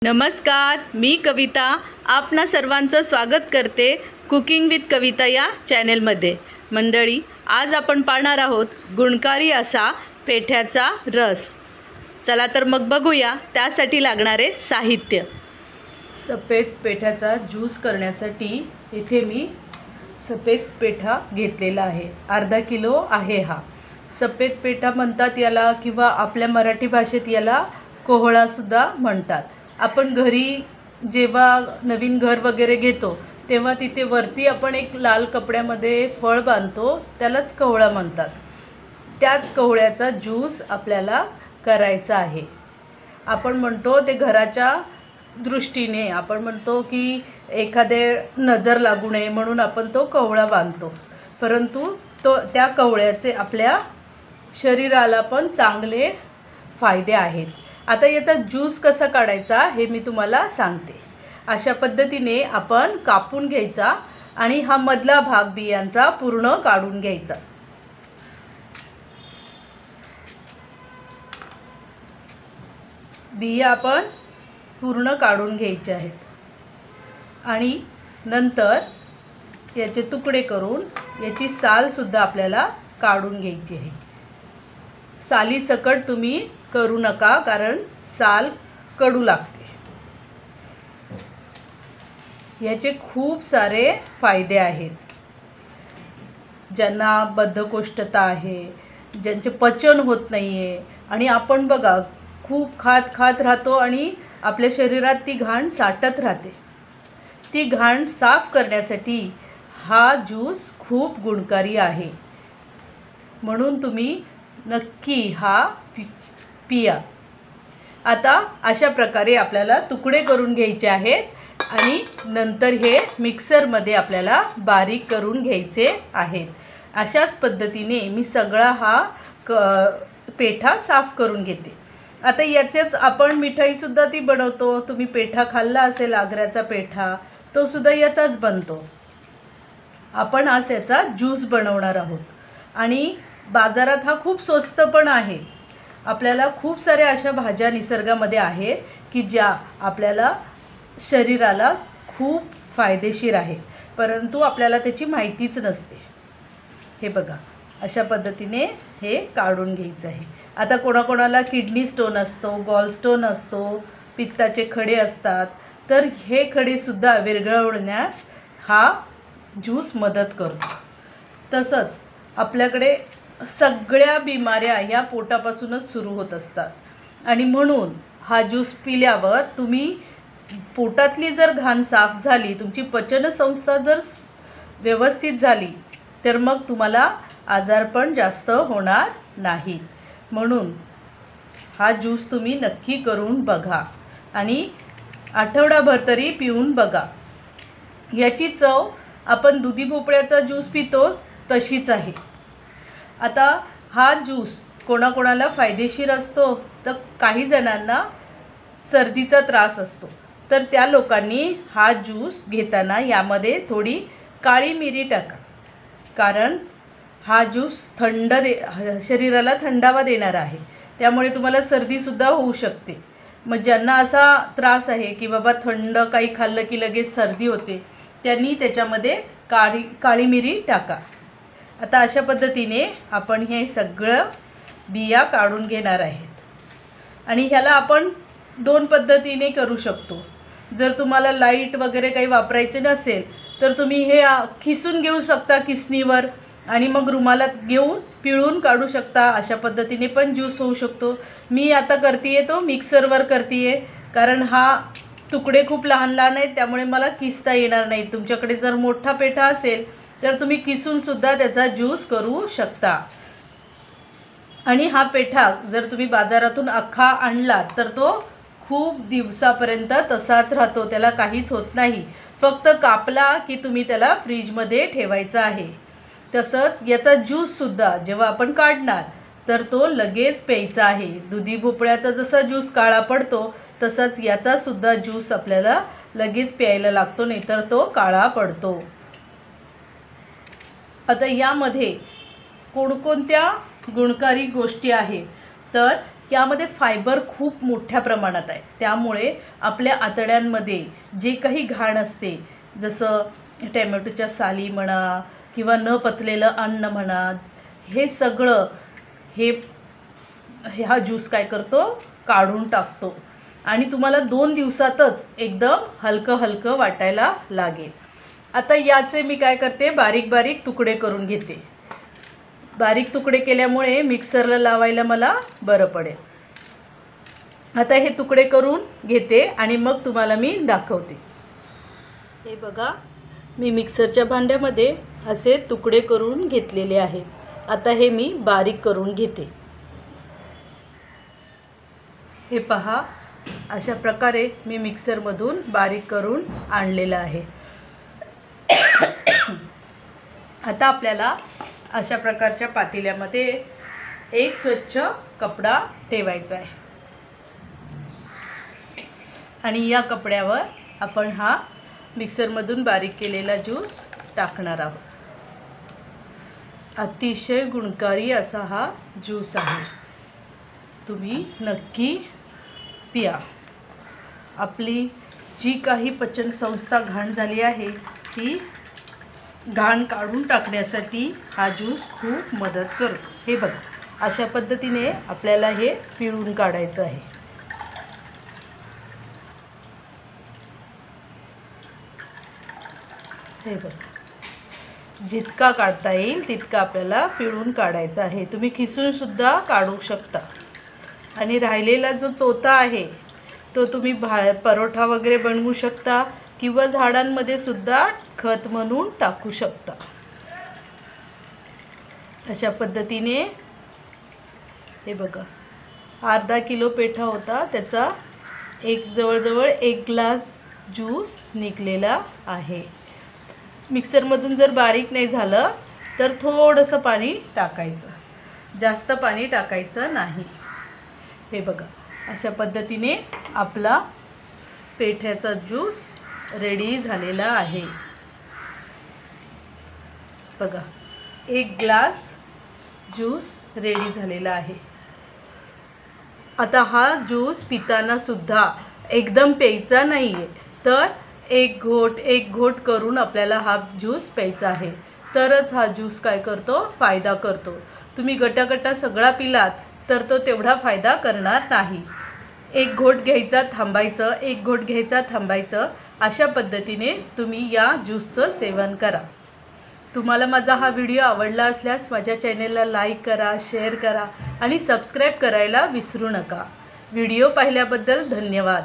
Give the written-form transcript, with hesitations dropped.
नमस्कार, मी कविता आपणा सर्वांचं स्वागत करते कुकिंग विथ कविता या चॅनेलमध्ये। मंडळी, आज आपण पाहणार आहोत गुणकारी असा पेठ्याचा रस। चला तर मग बघूया त्यासाठी लागणारे साहित्य। सफेद पेठ्याचा ज्यूस करण्यासाठी इथे मी सफेद पेठा घेतलेला आहे। अर्धा किलो आहे हा। सफेद पेठा म्हणतात याला, किंवा आपल्या मराठी भाषेत याला कोहळा सुद्धा म्हणतात। आपण घरी जेव्हा नवीन घर वगैरे घेतो तेव्हा तिथे वरती आपण एक लाल कपड्यामध्ये फळ बांधतो, त्यालाच कोहळा म्हणतात। त्याच कोहळ्याचा ज्यूस आपल्याला करायचा आहे। आपण म्हणतो ते घराच्या दृष्टीने, आपण म्हणतो की एखादे नजर लागू नये म्हणून आपण तो कोहळा बांधतो, परंतु त्या कोहळ्याचे आपल्या शरीराला पण चांगले फायदे आहेत। आता याचा ज्यूस कसा काढायचा हे मी तुम्हाला सांगते। अशा पद्धतीने आपण कापून घ्यायचा आणि हा मधला भाग बियांचा पूर्ण काढून घ्यायचा। बिया आपण पूर्ण काढून घ्यायचे आहेत आणि नंतर याचे तुकडे करून याची साल सुद्धा आपल्याला काढून घ्यायची आहे। साली सकट तुम्ही करू नका, कारण साल कडू लागते। याचे खूप सारे फायदे आहेत। ज्यांना बद्धकोष्ठता आहे, ज्यांचे पचन होत नाहीये, आणि आपण बघा खूप खात राहतो आणि आपल्या शरीरात ती घाण साठत राहते, ती घाण साफ करण्यासाठी हा ज्यूस खूप गुणकारी आहे। म्हणून तुम्ही नक्की हा पिया। आता अशा प्रकारे आपल्याला तुकडे करून घ्यायचे आहेत आणि नंतर हे मिक्सरमध्ये आपल्याला बारीक करून घ्यायचे आहेत। अशाच पद्धतीने मी सगळा हा पेठा साफ करून घेते। आता याचेच आपण मिठाईसुद्धा ती बनवतो। तुम्ही पेठा खाल्ला असेल, आग्र्याचा पेठा, तो सुद्धा याचाच बनतो। आपण आज याचा ज्यूस बनवणार आहोत आणि बाजारात हा खूप स्वस्त पण आहे। आपल्याला खूप साऱ्या अशा भाज्या निसर्गामध्ये आहेत की ज्या आपल्याला शरीराला खूप फायदेशीर आहे, परंतु आपल्याला त्याची माहितीच नसते। हे बघा, अशा पद्धतीने हे काढून घ्यायचं आहे। आता कोणाकोणाला किडनी स्टोन असतो, गॉल स्टोन असतो, पित्ताचे खडे असतात, तर हे खडेसुद्धा विरघळवण्यास हा ज्यूस मदत करतो। तसंच आपल्याकडे सगळ्या बिमाऱ्या या पोटापासूनच सुरू होत असतात आणि म्हणून हा ज्यूस पिल्यावर तुम्ही पोटातली जर घाण साफ झाली, तुमची पचनसंस्था जर व्यवस्थित झाली, तर मग तुम्हाला आजारपण जास्त होणार नाही। म्हणून हा ज्यूस तुम्ही नक्की करून बघा आणि आठवडाभर तरी पिऊन बघा। याची चव आपण दुधी भोपळ्याचा ज्यूस पितो तशीच आहे। आता हा ज्यूस कोणाकोणाला फायदेशीर असतो, तर काही जणांना सर्दीचा त्रास असतो, तर त्या लोकांनी हा ज्यूस घेताना यामध्ये थोडी काळी मिरी टाका, कारण हा ज्यूस शरीराला थंडावा देणारा आहे, त्यामुळे तुम्हाला सर्दीसुद्धा होऊ शकते। मग ज्यांना असा त्रास आहे की बाबा थंड काही खाल्लं की लगेच सर्दी होते, त्यांनी त्याच्यामध्ये काळी मिरी टाका। आता अशा पद्धतीने आपण हे सगळं बिया काढून घेणार आहेत आणि ह्याला आपण दोन पद्धतीने करू शकतो। जर तुम्हाला लाईट वगैरे काही वापरायचे नसेल तर तुम्ही हे खिसून घेऊ शकता किसणीवर आणि मग रुमालात घेऊन पिळून काढू शकता। अशा पद्धतीने पण ज्यूस होऊ शकतो। मी आता करते तो मिक्सरवर करते, कारण हा तुकडे खूप लहान लहान आहेत, त्यामुळे मला किसता येणार नाही। तुमच्याकडे जर मोठा पेठा असेल तर तुम्ही किसूनसुद्धा त्याचा ज्यूस करू शकता। आणि हा पेठा जर तुम्ही बाजारातून अख्खा आणला तर तो खूप दिवसापर्यंत तसाच राहतो, त्याला काहीच होत नाही। फक्त कापला की तुम्ही त्याला फ्रीजमध्ये ठेवायचा आहे। तसंच याचा ज्यूससुद्धा जेव्हा आपण काढणार तर तो लगेच प्यायचा आहे। दुधी भोपळ्याचा जसा ज्यूस काळा पडतो तसाच याचासुद्धा ज्यूस आपल्याला लगेच प्यायला लागतो, नाहीतर तो काळा पडतो। आता यामध्ये कोणकोणत्या गुणकारी गोष्टी आहेत, तर यामध्ये फायबर खूप मोठ्या प्रमाणात आहे, त्यामुळे आपल्या आतड्यांमध्ये जे काही घाण असते, जसं टॅमॅटोच्या साली म्हणा किंवा न पचलेलं अन्न म्हणा, हे सगळं हा ज्यूस काय करतो, काढून टाकतो आणि तुम्हाला 2 दिवसातच एकदम हलकं हलकं वाटायला लागेल. आता याचे मी काय करते, बारीक बारीक तुकडे करून घेते. बारीक तुकडे केल्यामुळे मिक्सरला लावायला मला बरं पडेल. आता हे तुकडे करून घेते आणि मग तुम्हाला मी दाखवते. हे बघा, मी मिक्सरच्या भांड्यामध्ये असे तुकडे करून घेतलेले आहेत. आता हे मी बारीक करून घेते. हे पहा, अशा प्रकारे मी मिक्सरमधून बारीक करून आणलेलं आहे. आता आपल्याला अशा प्रकारच्या पातेल्यामध्ये एक स्वच्छ कपडा ठेवायचा आहे आणि या कपड्यावर आपण हा मिक्सरमधून बारीक केलेला ज्यूस टाकणार आहोत. अतिशय गुणकारी असा हा ज्यूस आहे, तुम्ही नक्की पिया. आपली जी काही पचनसंस्था घाण झाली आहे ती घाण काढून टाकण्यासाठी हा ज्यूस खूप मदत करतो. हे बघा, अशा पद्धतीने आपल्याला हे पिळून काढायचं आहे. हे बघा, जितका काढता येईल तितका आपल्याला पिळून काढायचा आहे. तुम्ही खिसून सुद्धा काढू शकता आणि राहिलेला जो चोथा आहे तो तुम्ही परोठा वगैरे बनवू शकता किंवा झाडांमध्ये सुद्धा खत म्हणून टाकू शकता. अशा पद्धतीने हे बघा, अर्धा किलो पेठा होता, त्याचा जवळजवळ 1 ग्लास ज्यूस निघलेला आहे. मिक्सरमधून जर बारीक नाही झालं तर थोडंसं पाणी टाकायचं, जास्त पाणी टाकायचं नाही. हे बघा, अशा पद्धतीने आपला पेठ्याचा ज्यूस रेडी झालेला आहे. बघा, 1 ग्लास ज्यूस रेडी झालेला आहे. आता हा ज्यूस पिताना सुद्धा एकदम प्यायचा नाही आहे, तर एक घोट करून आपल्याला हा ज्यूस प्यायचा आहे. तरच हा ज्यूस काय करतो, फायदा करतो. तुम्ही गटागटा सगळा पिलात तर तो तेवढा फायदा करणार नाही. एक घोट घ्यायचा, थांबायचं, एक घोट घ्यायचा, थांबायचं. अशा पद्धतीने तुम्ही या ज्यूसचं सेवन करा. तुम्हाला माझा हा व्हिडिओ आवडला असल्यास माझ्या चॅनेलला लाईक करा, शेअर करा आणि सबस्क्राईब करायला विसरू नका. व्हिडिओ पाहिल्याबद्दल धन्यवाद.